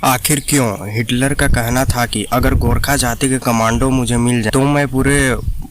आखिर क्यों? हिटलर का कहना था कि अगर गोरखा जाति के कमांडो मुझे मिल जाए तो मैं पूरे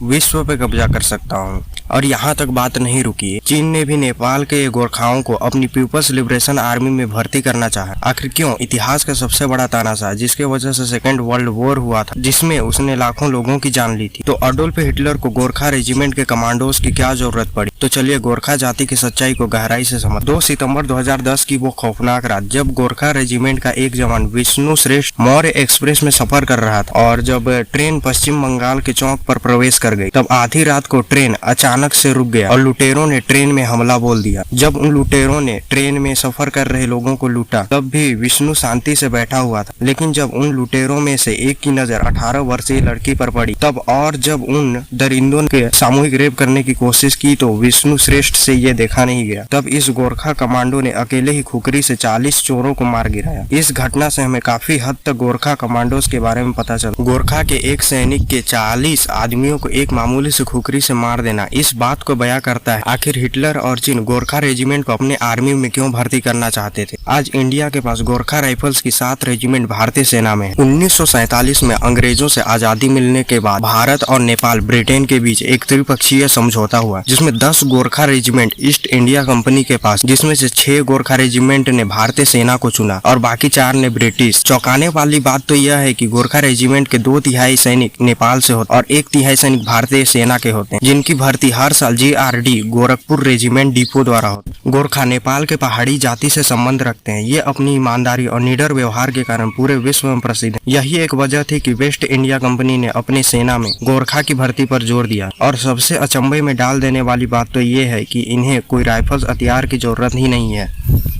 विश्व पे कब्जा कर सकता हूँ। और यहाँ तक बात नहीं रुकी, चीन ने भी नेपाल के गोरखाओं को अपनी पीपल्स लिबरेशन आर्मी में भर्ती करना चाहा। आखिर क्यों? इतिहास का सबसे बड़ा तानाशाह जिसके वजह से सेकेंड वर्ल्ड वॉर हुआ था, जिसमें उसने लाखों लोगं की जान ली थी। तो अडोल्फ हिटलर को गोरखा रेजिमेंट के कमांडोज की क्या जरूरत पड़ी? तो चलिए गोरखा जाति की सच्चाई को गहराई से समझ। 2 सितंबर 2010 की वो खौफनाक रात जब गोरखा रेजिमेंट का एक जवान विष्णु श्रेष्ठ मौर्य एक्सप्रेस में सफर कर रहा था और जब ट्रेन पश्चिम बंगाल के चौक पर प्रवेश कर गई, तब आधी रात को ट्रेन अचानक से रुक गया और लुटेरों ने ट्रेन में हमला बोल दिया। जब उन लुटेरों ने ट्रेन में सफर कर रहे लोगों को लूटा, तब भी विष्णु शांति से बैठा हुआ था। लेकिन जब उन लुटेरों में से एक की नजर 18 वर्षीय लड़की पर पड़ी, तब और जब उन दरिंदों के सामूहिक रेप करने की कोशिश की, तो विष्णु श्रेष्ठ से ये देखा नहीं गया। तब इस गोरखा कमांडो ने अकेले ही खुखरी से 40 चोरों को मार गिराया। इस घटना से हमें काफी हद तक गोरखा कमांडोज के बारे में पता चला। गोरखा के एक सैनिक के 40 आदमियों को एक मामूली से खुखरी से मार देना इस बात को बयां करता है आखिर हिटलर और चीन गोरखा रेजिमेंट को अपने आर्मी में क्यों भर्ती करना चाहते थे। आज इंडिया के पास गोरखा राइफल्स की 7 रेजिमेंट भारतीय सेना में है। 1947 में अंग्रेजों से आजादी मिलने के बाद भारत और नेपाल ब्रिटेन के बीच एक त्रिपक्षीय समझौता हुआ, जिसमें 10 Gorkha regiment east India company के पास, जिसमें से 6 गोरखा रेजिमेंट ने भारतीय सेना को चुना और बाकी 4 ने ब्रिटिश। चौंकाने वाली बात तो यह है कि गोरखा रेजिमेंट के 2/3 सैनिक नेपाल से होते और 1/3 सैनिक भारतीय सेना के होते हैं, जिनकी भर्ती हर साल GRD गोरखपुर रेजिमेंट डिपो द्वारा होती है। गोरखा नेपाल के पहाड़ी जाति से संबंध रखते हैं। ये अपनी ईमानदारी और निडर व्यवहार के कारण पूरे विश्व में प्रसिद्ध है। यही एक वजह थी कि वेस्ट इंडिया कंपनी ने अपनी सेना में गोरखा की भर्ती पर जोर दिया। और सबसे अचंभे में डाल देने वाली बात तो ये है कि इन्हें कोई राइफल्स हथियार की जरूरत ही नहीं है।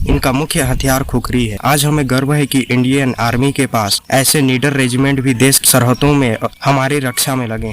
इनका मुख्य हथियार खुखरी है। आज हमें गर्व है कि इंडियन आर्मी के पास ऐसे निडर रेजिमेंट भी देश की सरहदों में हमारी रक्षा में लगे।